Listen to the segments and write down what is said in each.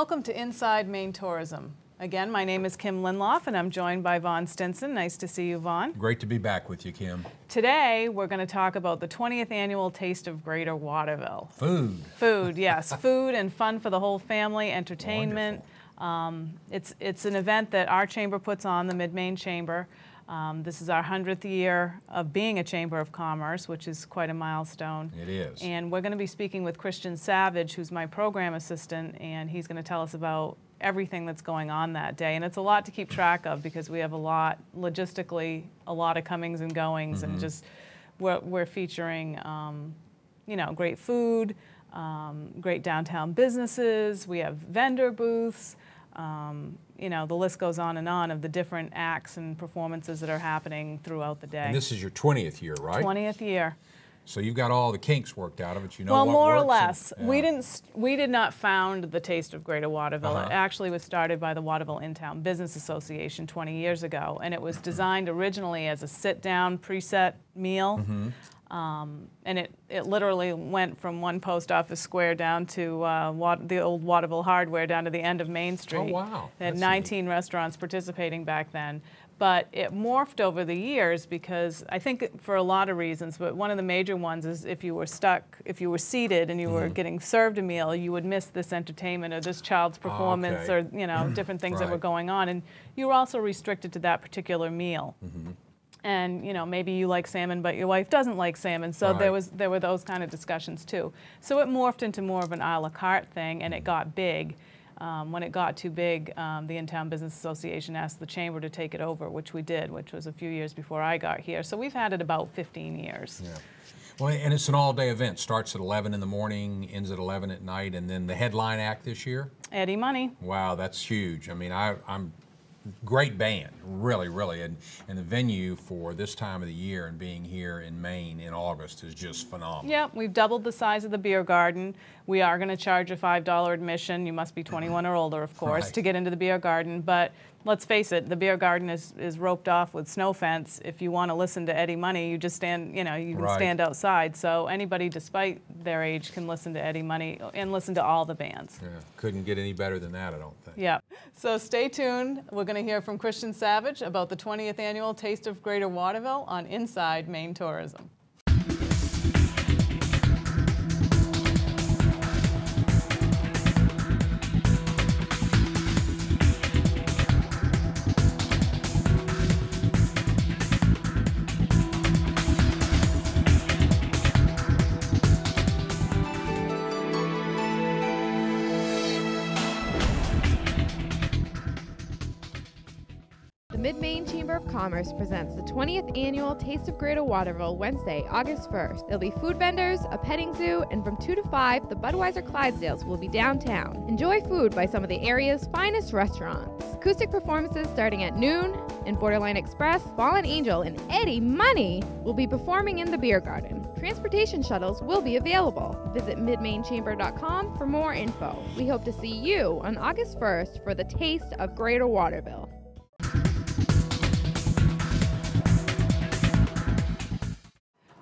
Welcome to Inside Maine Tourism. Again, my name is Kim Linloff, and I'm joined by Vaughn Stinson. Nice to see you, Vaughn. Great to be back with you, Kim. Today, we're going to talk about the 20th Annual Taste of Greater Waterville. Food. Food, yes. Food and fun for the whole family, entertainment. It's an event that our chamber puts on, the Mid-Maine Chamber. This is our 100th year of being a Chamber of Commerce, which is quite a milestone. It is. And we're going to be speaking with Christian Savage, who's my program assistant, and he's going to tell us about everything that's going on that day. And it's a lot to keep track of because we have a lot, logistically, a lot of comings and goings, and just we're featuring, you know, great food, great downtown businesses. We have vendor booths. You know, the list goes on and of the different acts and performances that are happening throughout the day. And this is your 20th year, right? 20th year. So you've got all the kinks worked out of it. You know well, what more works or less. And, yeah. We did not found the Taste of Greater Waterville. It actually was started by the Waterville In-Town Business Association 20 years ago, and it was designed originally as a sit-down, preset meal. And it literally went from one post office square down to the old Waterville Hardware down to the end of Main Street. Oh, wow. They had 19 restaurants participating back then. But it morphed over the years because I think for a lot of reasons, but one of the major ones is if you were stuck, if you were seated and you were getting served a meal, you would miss this entertainment or this child's performance or, you know, different things that were going on. And you were also restricted to that particular meal. And, you know, maybe you like salmon, but your wife doesn't like salmon. So there were those kind of discussions too. So it morphed into more of an a la carte thing, and it got big. When it got too big, the In-Town Business Association asked the chamber to take it over, which we did, which was a few years before I got here. So we've had it about 15 years. Yeah. Well, and it's an all-day event. Starts at 11 in the morning, ends at 11 at night, and then the headline act this year? Eddie Money. Wow, that's huge. I mean, I'm great band, really, really, and the venue for this time of the year and being here in Maine in August is just phenomenal. Yeah, we've doubled the size of the beer garden. We are going to charge a $5 admission. You must be 21 or older, of course, to get into the beer garden. But let's face it, the beer garden is roped off with snow fence. If you want to listen to Eddie Money, you just stand, you know, you can stand outside. So anybody, despite their age, can listen to Eddie Money and listen to all the bands. Yeah, couldn't get any better than that, I don't think. Yeah. So stay tuned. We're going to hear from Christian Savage about the 20th Annual Taste of Greater Waterville on Inside Maine Tourism. The Mid-Maine Chamber of Commerce presents the 20th Annual Taste of Greater Waterville, Wednesday, August 1st. There'll be food vendors, a petting zoo, and from 2 to 5, the Budweiser Clydesdales will be downtown. Enjoy food by some of the area's finest restaurants. Acoustic performances starting at noon, and Borderline Express, Fallen Angel, and Eddie Money will be performing in the beer garden. Transportation shuttles will be available. Visit midmainechamber.com for more info. We hope to see you on August 1st for the Taste of Greater Waterville.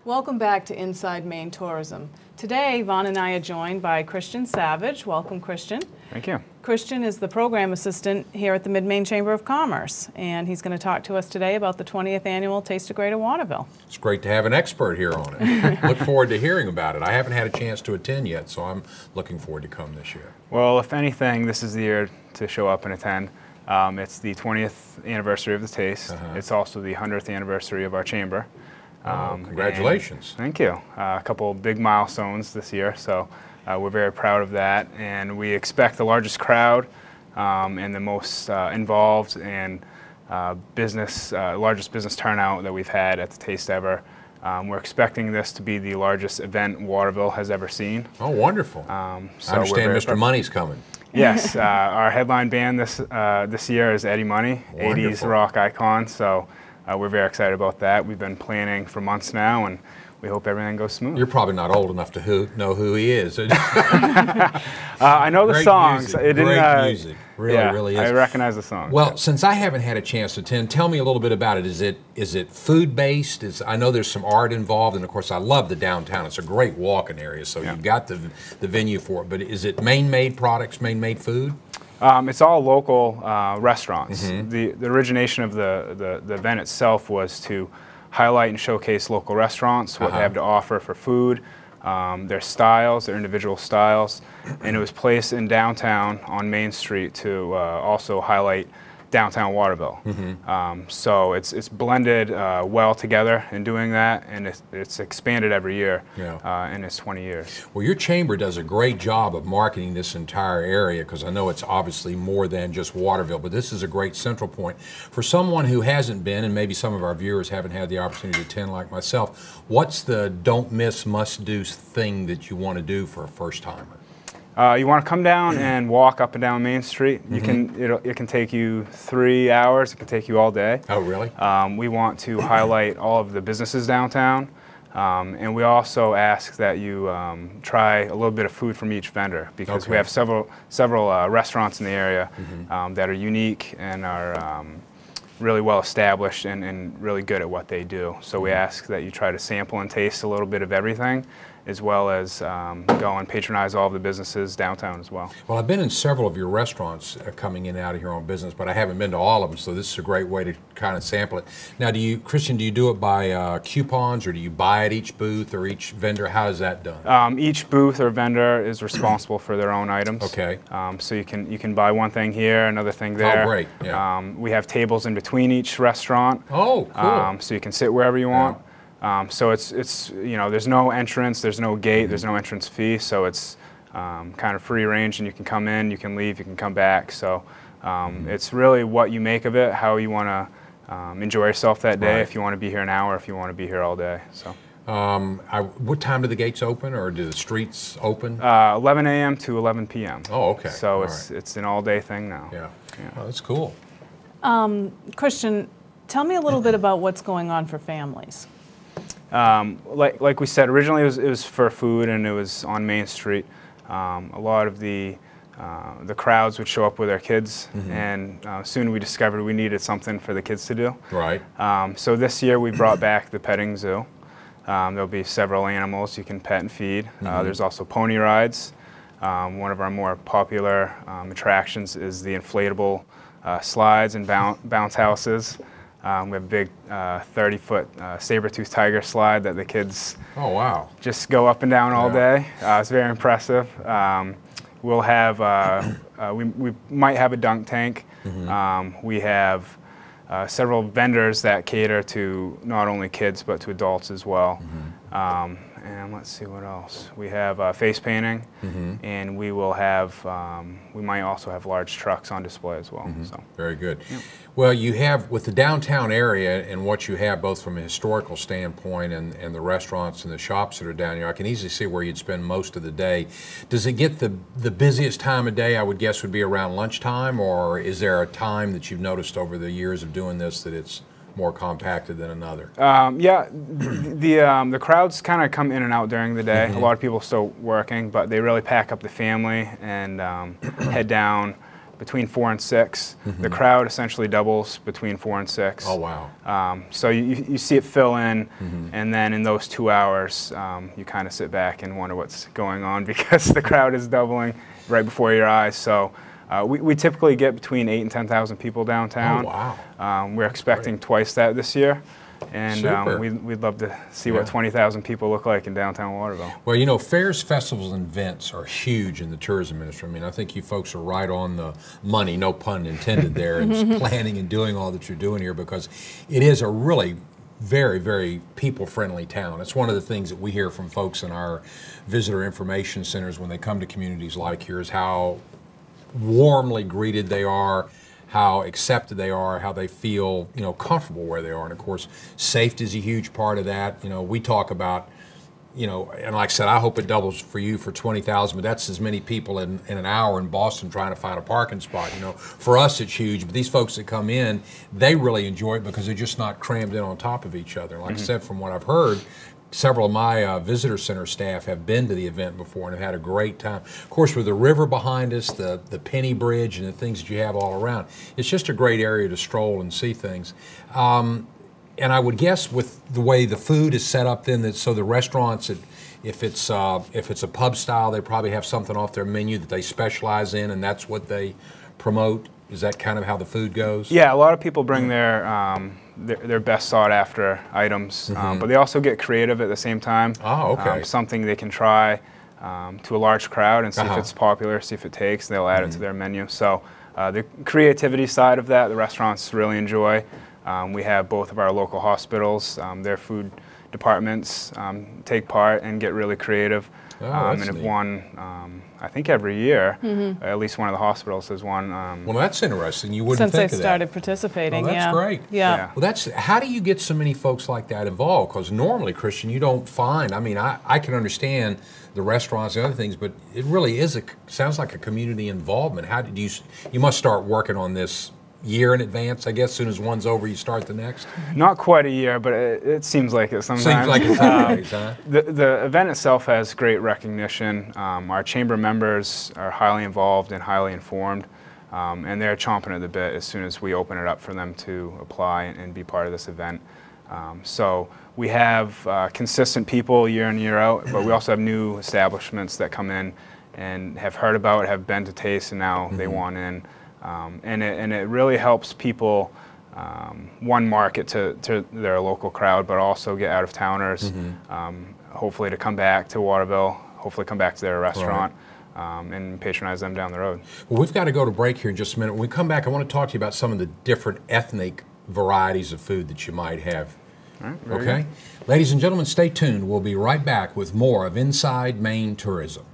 Welcome back to Inside Maine Tourism. Today, Vaughn and I are joined by Christian Savage. Welcome, Christian. Thank you. Christian is the program assistant here at the Mid-Maine Chamber of Commerce, and he's going to talk to us today about the 20th Annual Taste of Greater Waterville. It's great to have an expert here on it. Look forward to hearing about it. I haven't had a chance to attend yet, so I'm looking forward to come this year. Well, if anything, this is the year to show up and attend. It's the 20th anniversary of the Taste. It's also the 100th anniversary of our chamber. Congratulations. Thank you. A couple big milestones this year, so we're very proud of that, and we expect the largest crowd and the most involved and largest business turnout that we've had at the Taste ever. We're expecting this to be the largest event Waterville has ever seen. Oh, wonderful. So I understand Mr. Money's coming. Yes, our headline band this year is Eddie Money, Wonderful. 80s rock icon, so we're very excited about that. We've been planning for months now, and we hope everything goes smooth. You're probably not old enough to know who he is. I know the Great songs. Music. Great music. Really is. I recognize the songs. Well, since I haven't had a chance to attend, tell me a little bit about it. Is it food based? I know there's some art involved, and of course I love the downtown. It's a great walking area, so you've got the venue for it. But is it Maine-made products, Maine-made food? It's all local restaurants. The origination of the event itself was to highlight and showcase local restaurants, what they have to offer for food, their styles, their individual styles, and it was placed in downtown on Main Street to also highlight downtown Waterville. So it's blended well together in doing that, and it's expanded every year in its 20 years. Well, your chamber does a great job of marketing this entire area, because I know it's obviously more than just Waterville, but this is a great central point. For someone who hasn't been, and maybe some of our viewers haven't had the opportunity to attend like myself, what's the don't miss, must do thing that you want to do for a first timer? You want to come down and walk up and down Main Street. You it can take you 3 hours. It can take you all day. Oh, really? We want to highlight all of the businesses downtown, and we also ask that you try a little bit of food from each vendor, because we have several restaurants in the area that are unique and are really well established and really good at what they do. So we ask that you try to sample and taste a little bit of everything, as well as go and patronize all of the businesses downtown as well. Well, I've been in several of your restaurants coming in and out of here on business, but I haven't been to all of them, so this is a great way to kind of sample it. Now, Christian, do you do it by coupons, or do you buy at each booth or each vendor? How is that done? Each booth or vendor is responsible for their own items. Okay. So you can buy one thing here, another thing there. Oh, great. Yeah. We have tables in between each restaurant. Oh, cool. So you can sit wherever you want. So it's there's no entrance, there's no gate, there's no entrance fee, so it's kind of free range, and you can come in, you can leave, you can come back. So it's really what you make of it, how you want to enjoy yourself that day. If you want to be here an hour, if you want to be here all day. So. What time do the gates open, or do the streets open? 11 a.m. to 11 p.m. Oh, okay. So it's an all-day thing now. Yeah. Oh, that's cool. Christian, tell me a little bit about what's going on for families. Like we said, originally it was for food, and it was on Main Street. A lot of the crowds would show up with their kids, and soon we discovered we needed something for the kids to do. Right. So this year we brought back the petting zoo. There'll be several animals you can pet and feed. There's also pony rides. One of our more popular attractions is the inflatable slides and bounce houses. We have a big 30-foot saber-toothed tiger slide that the kids just go up and down all day. It's very impressive. We'll have, we might have a dunk tank. We have several vendors that cater to not only kids but to adults as well. And let's see what else. We have face painting, and we will have, we might also have large trucks on display as well. So. Very good. Well, you have, with the downtown area and what you have both from a historical standpoint and the restaurants and the shops that are down here, I can easily see where you'd spend most of the day. Does it get the busiest time of day, I would guess, would be around lunchtime, or is there a time that you've noticed over the years of doing this that it's more compacted than another? Yeah, the crowds kind of come in and out during the day. A lot of people are still working, but they really pack up the family and head down between 4 and 6. The crowd essentially doubles between 4 and 6. Oh, wow. So you see it fill in, and then in those 2 hours, you kind of sit back and wonder what's going on, because the crowd is doubling right before your eyes. So we typically get between 8,000 and 10,000 people downtown. Oh, wow. We're expecting twice that this year. And we'd love to see what 20,000 people look like in downtown Waterville. Well, you know, fairs, festivals, and events are huge in the tourism industry. I mean, I think you folks are right on the money, no pun intended there, in planning and doing all that you're doing here, because it is a really very, very people-friendly town. It's one of the things that we hear from folks in our visitor information centers when they come to communities like yours, how warmly greeted they are, how accepted they are, how they feel, you know, comfortable where they are. And of course, safety is a huge part of that. You know, we talk about, you know, and like I said, I hope it doubles for you for 20,000, but that's as many people in an hour in Boston trying to find a parking spot. You know, for us it's huge, but these folks that come in, they really enjoy it because they're just not crammed in on top of each other. Like I said, from what I've heard, several of my visitor center staff have been to the event before and have had a great time. Of course, with the river behind us, the Penny Bridge, and the things that you have all around, it's just a great area to stroll and see things. And I would guess with the way the food is set up, then that so the restaurants, if it's a pub style, they probably have something off their menu that they specialize in, and that's what they promote. Is that kind of how the food goes? Yeah, a lot of people bring their best sought after items, but they also get creative at the same time. Oh, okay. Something they can try to a large crowd and see if it's popular, see if it takes. They'll add it to their menu. So the creativity side of that, the restaurants really enjoy. We have both of our local hospitals, their food departments take part and get really creative. And have won, I think every year, at least one of the hospitals has won. Well, that's interesting. You wouldn't think of that. Since they started participating, oh, that's great. Yeah. Well, how do you get so many folks like that involved? Because normally, Christian, you don't find, I mean, I can understand the restaurants and other things, but it really is sounds like a community involvement. How did you must start working on this year in advance, I guess. As soon as one's over, you start the next? Not quite a year, but it seems like it sometimes. Seems like it's always, huh? The event itself has great recognition. Our chamber members are highly involved and highly informed, and they're chomping at the bit as soon as we open it up for them to apply and be part of this event. So we have consistent people year in, year out, but we also have new establishments that come in and have heard about it, have been to taste, and now they want in. And it really helps people, one, market to their local crowd, but also get out-of-towners, hopefully to come back to Waterville, hopefully come back to their restaurant, and patronize them down the road. Well, we've got to go to break here in just a minute. When we come back, I want to talk to you about some of the different ethnic varieties of food that you might have. All right, okay? Good. Ladies and gentlemen, stay tuned. We'll be right back with more of Inside Maine Tourism.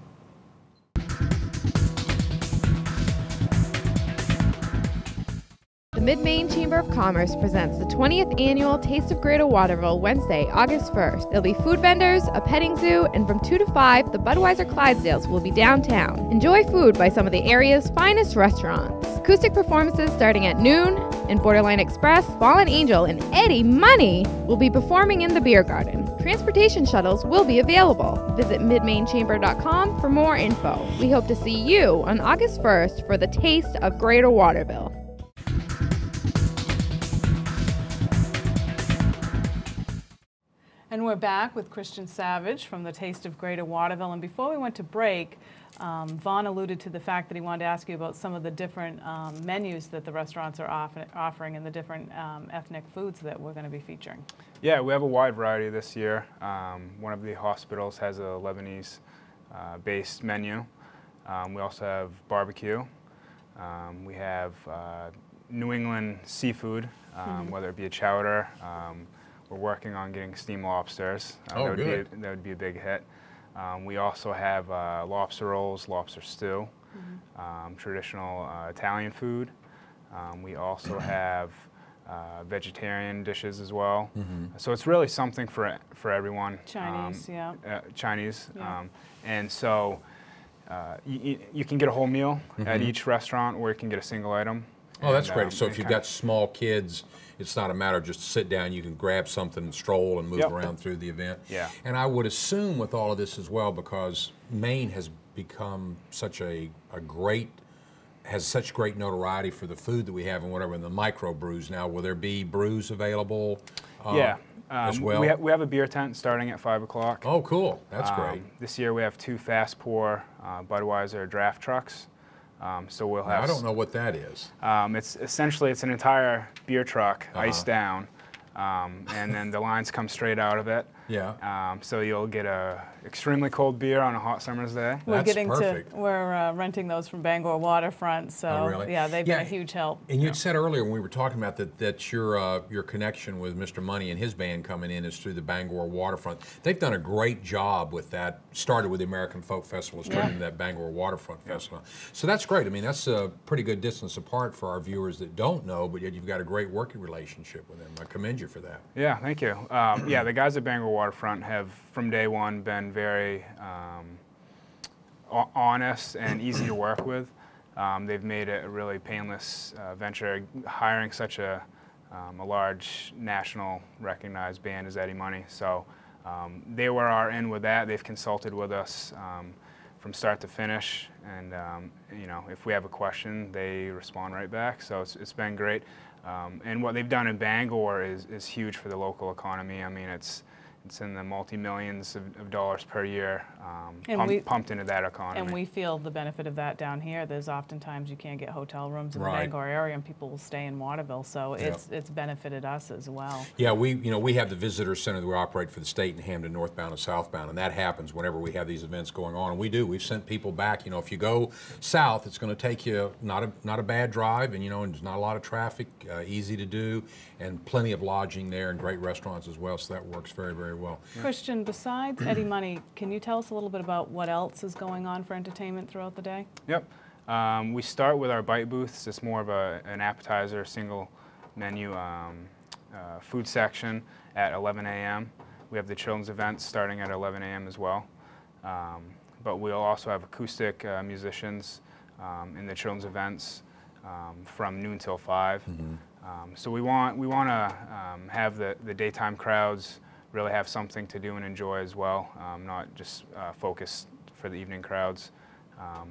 The Mid-Maine Chamber of Commerce presents the 20th Annual Taste of Greater Waterville, Wednesday, August 1st. There'll be food vendors, a petting zoo, and from 2 to 5, the Budweiser Clydesdales will be downtown. Enjoy food by some of the area's finest restaurants. Acoustic performances starting at noon, and Borderline Express, Fallen Angel, and Eddie Money will be performing in the beer garden. Transportation shuttles will be available. Visit midmainechamber.com for more info. We hope to see you on August 1st for the Taste of Greater Waterville. And we're back with Christian Savage from the Taste of Greater Waterville. And before we went to break, Vaughn alluded to the fact that he wanted to ask you about some of the different menus that the restaurants are offering and the different ethnic foods that we're going to be featuring. Yeah, we have a wide variety this year. One of the hospitals has a Lebanese-based menu. We also have barbecue. We have New England seafood, whether it be a chowder. We're working on getting steamed lobsters. Oh, that good. That would be a big hit. We also have lobster rolls, lobster stew, traditional Italian food. We also have vegetarian dishes as well. So it's really something for everyone. Chinese, Chinese. Yeah. And so you can get a whole meal at each restaurant, or you can get a single item. Oh, that's great. So if you've got small kids, it's not a matter of just sit down. You can grab something and stroll and move around through the event. Yeah. And I would assume with all of this as well, because Maine has become such has such great notoriety for the food that we have and whatever, and the micro brews now. Will there be brews available as well? We have a beer tent starting at 5 o'clock. Oh, cool. That's great. This year we have 2 fast pour Budweiser draft trucks. So we'll have. Now, I don't know what that is. It's essentially an entire beer truck iced down, and then the lines come straight out of it. Yeah. So you'll get a extremely cold beer on a hot summer's day. That's perfect. We're renting those from Bangor Waterfront, so oh, really? Yeah, they've been a huge help. And you said earlier when we were talking about that your connection with Mr. Money and his band coming in is through the Bangor Waterfront. They've done a great job with that. Started with the American Folk Festival, started into that Bangor Waterfront Festival. So that's great. I mean, that's a pretty good distance apart for our viewers that don't know, but yet you've got a great working relationship with them. I commend you for that. Yeah, thank you. Yeah, the guys at Bangor Waterfront have, from day one, been very honest and easy to work with. They've made it a really painless venture, hiring such a large national recognized band as Eddie Money. So They were our in with that. They've consulted with us from start to finish, and you know, if we have a question, they respond right back. So it's been great. And what they've done in Bangor is huge for the local economy. I mean, it's in the multi-millions of dollars per year pumped into that economy. And we feel the benefit of that down here. There's oftentimes you can't get hotel rooms in the Right. Bangor area, and people will stay in Waterville. So it's benefited us as well. Yeah, we have the visitor center that we operate for the state in Hamden, northbound and southbound, and that happens whenever we have these events going on. And we've sent people back. You know, if you go south, it's going to take you not a bad drive, and and there's not a lot of traffic, easy to do, and plenty of lodging there and great restaurants as well. So that works very, very well. Christian, besides Eddie Money, can you tell us a little bit about what else is going on for entertainment throughout the day? Yep. We start with our bite booths. It's more of an appetizer, single menu food section at 11 a.m. We have the children's events starting at 11 a.m. as well. But we'll also have acoustic musicians in the children's events from noon till 5. So we want to have the daytime crowds really have something to do and enjoy as well, not just focused for the evening crowds.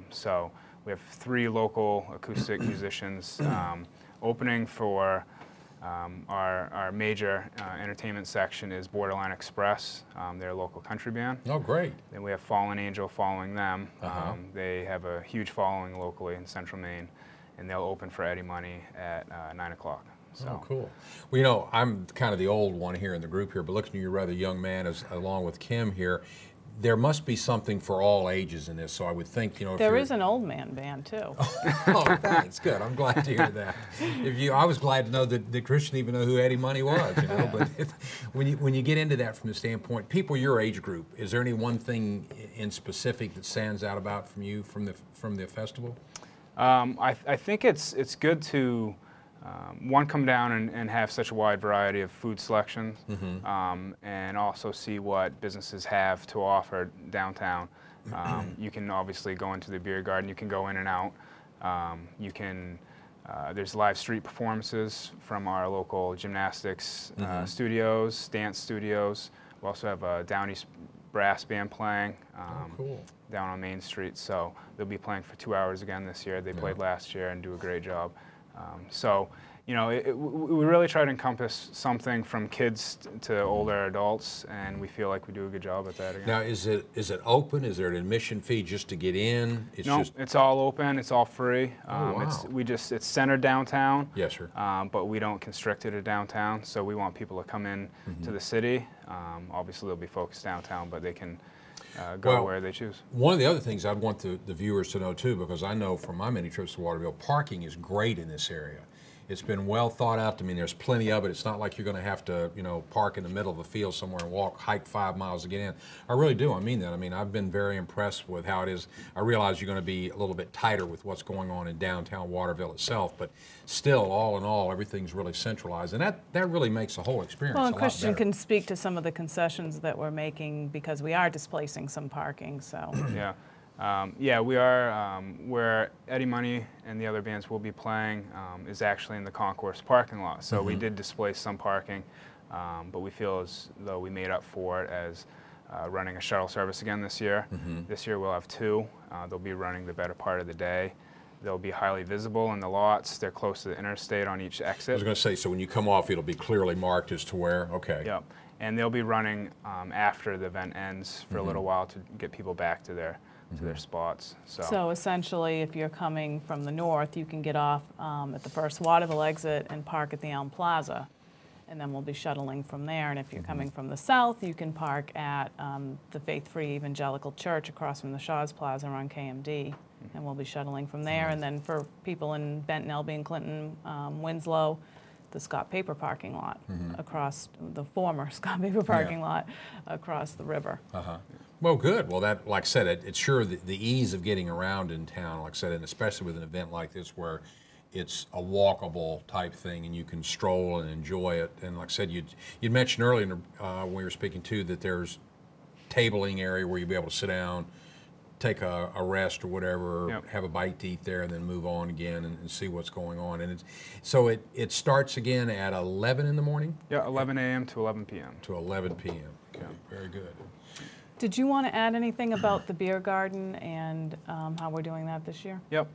So we have 3 local acoustic musicians opening for our major entertainment section is Borderline Express. They're a local country band. Oh, great. Then we have Fallen Angel following them. They have a huge following locally in central Maine, and they'll open for Eddie Money at 9 o'clock. So. Oh, cool. Well, I'm kind of the old one here in the group here, but looking at you, rather young man, along with Kim here, there must be something for all ages in this. So I would think, if there is an old man band too. Oh, thanks. Good. I'm glad to hear that. I was glad to know that Christian even know who Eddie Money was. But when you get into that from the standpoint, people your age group, is there any one thing in specific that stands out about from you from the festival? I think it's good to. One, come down and have such a wide variety of food selections, and also see what businesses have to offer downtown. You can obviously go into the beer garden, you can go in and out. There's live street performances from our local gymnastics studios, dance studios. We also have a Down East brass band playing cool. down on Main Street, so they'll be playing for 2 hours again this year. They played last year and do a great job. So, we really try to encompass something from kids to older adults, and we feel like we do a good job at that again. Now, is it open? Is there an admission fee just to get in? It's all open. It's all free. Wow. It's centered downtown. Yes, sir. But we don't constrict it to downtown, so we want people to come in to the city. Obviously, they'll be focused downtown, but they can go where they choose. One of the other things I'd want the viewers to know too, because I know from my many trips to Waterville, parking is great in this area. It's been well thought out. I mean, there's plenty of it. It's not like you're going to have to, park in the middle of a field somewhere and hike 5 miles to get in. I really do. I mean that. I mean, I've been very impressed with how it is. I realize you're going to be a little bit tighter with what's going on in downtown Waterville itself, but still, all in all, everything's really centralized, and that really makes the whole experience a lot Well, and Christian better. can speak to some of the concessions that we're making because we are displacing some parking. So yeah. We are, where Eddie Money and the other bands will be playing is actually in the concourse parking lot. So we did displace some parking, but we feel as though we made up for it as running a shuttle service again this year. This year we'll have 2. They'll be running the better part of the day. They'll be highly visible in the lots. They're close to the interstate on each exit. I was going to say, so when you come off, it'll be clearly marked as to where? Okay. Yep. And they'll be running after the event ends for a little while to get people back to their spots. So essentially, if you're coming from the north, you can get off at the first Waterville exit and park at the Elm Plaza, and then we'll be shuttling from there. And if you're coming from the south, you can park at the Faith-Free Evangelical Church across from the Shaw's Plaza on KMD, and we'll be shuttling from there. And then for people in Benton, Albion, Clinton, Winslow, the Scott Paper parking lot across the former Scott Paper parking lot across the river. Well, good. Well, that, like I said, it's sure the ease of getting around in town, like I said, and especially with an event like this where it's a walkable type thing and you can stroll and enjoy it. And like I said, you'd mentioned earlier when we were speaking too that there's tabling area where you'll be able to sit down, take a rest or whatever, have a bite to eat there, and then move on again and see what's going on. And so it starts again at 11 in the morning? Yeah, 11 a.m. to 11 p.m. To 11 p.m. Okay, very good. Did you want to add anything about the beer garden and how we're doing that this year? Yep.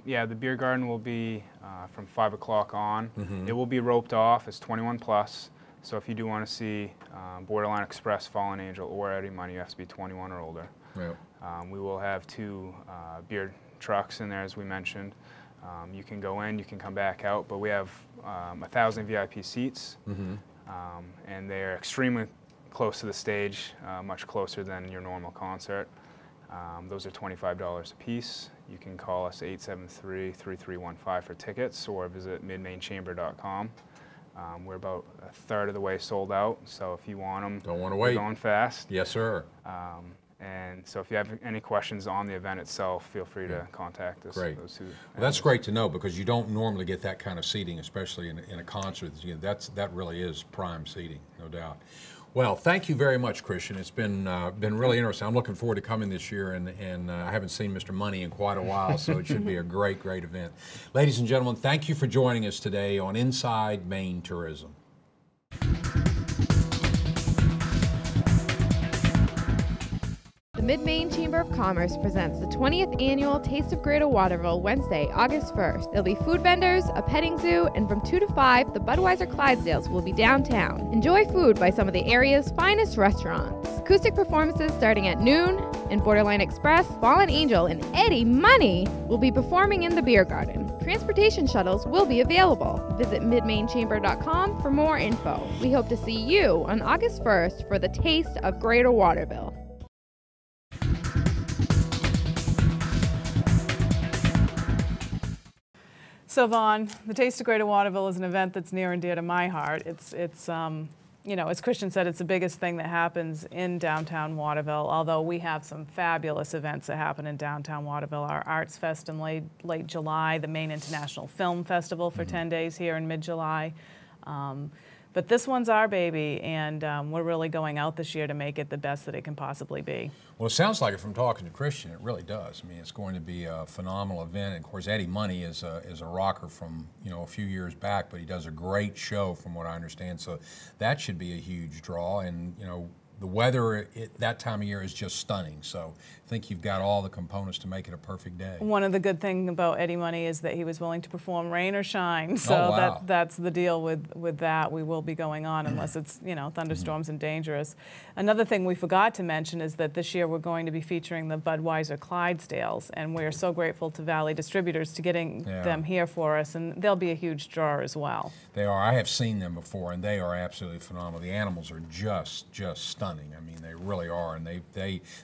Yeah, the beer garden will be from 5 o'clock on. It will be roped off. It's 21 plus. So if you do want to see Borderline Express, Fallen Angel, or Eddie Money, you have to be 21 or older. Yep. We will have 2 beer trucks in there, as we mentioned. You can go in, you can come back out, but we have 1,000 VIP seats, and they're extremely close to the stage, much closer than your normal concert. Those are $25 a piece. You can call us 873-3315 for tickets, or visit midmainechamber.com. We're about a third of the way sold out, so if you want them, don't want to wait. We're going fast. Yes, sir. And so if you have any questions on the event itself, feel free to contact us. Great. Well, that's great to know, because you don't normally get that kind of seating, especially in a concert. That really is prime seating, no doubt. Well, thank you very much, Christian. It's been really interesting. I'm looking forward to coming this year, and I haven't seen Mr. Money in quite a while, so it should be a great, great event. Ladies and gentlemen, thank you for joining us today on Inside Maine Tourism. The Mid-Maine Chamber of Commerce presents the 20th Annual Taste of Greater Waterville, Wednesday, August 1st. There'll be food vendors, a petting zoo, and from 2 to 5, the Budweiser Clydesdales will be downtown. Enjoy food by some of the area's finest restaurants. Acoustic performances starting at noon, and Borderline Express, Fallen Angel, and Eddie Money will be performing in the beer garden. Transportation shuttles will be available. Visit midmainechamber.com for more info. We hope to see you on August 1st for the Taste of Greater Waterville. So Vaughn, the Taste of Greater Waterville is an event that's near and dear to my heart. It's you know, as Christian said, it's the biggest thing that happens in downtown Waterville, although we have some fabulous events that happen in downtown Waterville. Our Arts Fest in late July, the Maine International Film Festival for 10 days here in mid-July. But this one's our baby, and we're really going out this year to make it the best that it can possibly be. Well, it sounds like it from talking to Christian. It really does. I mean, it's going to be a phenomenal event. And of course, Eddie Money is a rocker from a few years back, but he does a great show from what I understand. So that should be a huge draw. And the weather that time of year is just stunning. So I think you've got all the components to make it a perfect day. One of the good things about Eddie Money is that he was willing to perform rain or shine. So wow. that's the deal with that. We will be going on unless it's thunderstorms and dangerous. Another thing we forgot to mention is that this year we're going to be featuring the Budweiser Clydesdales, and we're so grateful to Valley Distributors to getting them here for us, and they'll be a huge draw as well. They are. I have seen them before, and they are absolutely phenomenal. The animals are just stunning. I mean, they really are, and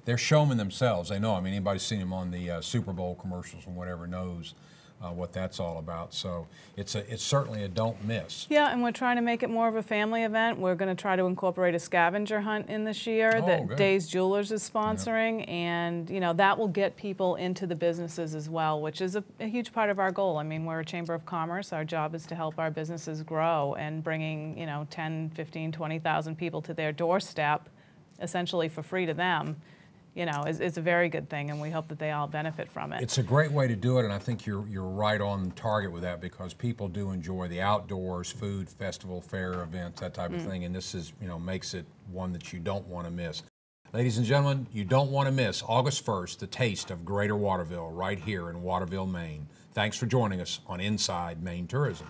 they're showmen themselves. They know. I mean, anybody seen them on the Super Bowl commercials and whatever knows what that's all about. So it's certainly a don't miss. Yeah, and we're trying to make it more of a family event. We're going to try to incorporate a scavenger hunt in this year that Days Jewelers is sponsoring, and that will get people into the businesses as well, which is a huge part of our goal. I mean, we're a Chamber of Commerce. Our job is to help our businesses grow, and bringing 10, 15, 20,000 people to their doorstep, essentially for free to them, is a very good thing, and we hope that they all benefit from it. It's a great way to do it, and I think you're right on target with that, because people do enjoy the outdoors, food, festival, fair events, that type of thing, and this is makes it one that you don't want to miss. Ladies and gentlemen, you don't want to miss August 1st, the Taste of Greater Waterville, right here in Waterville, Maine. Thanks for joining us on Inside Maine Tourism.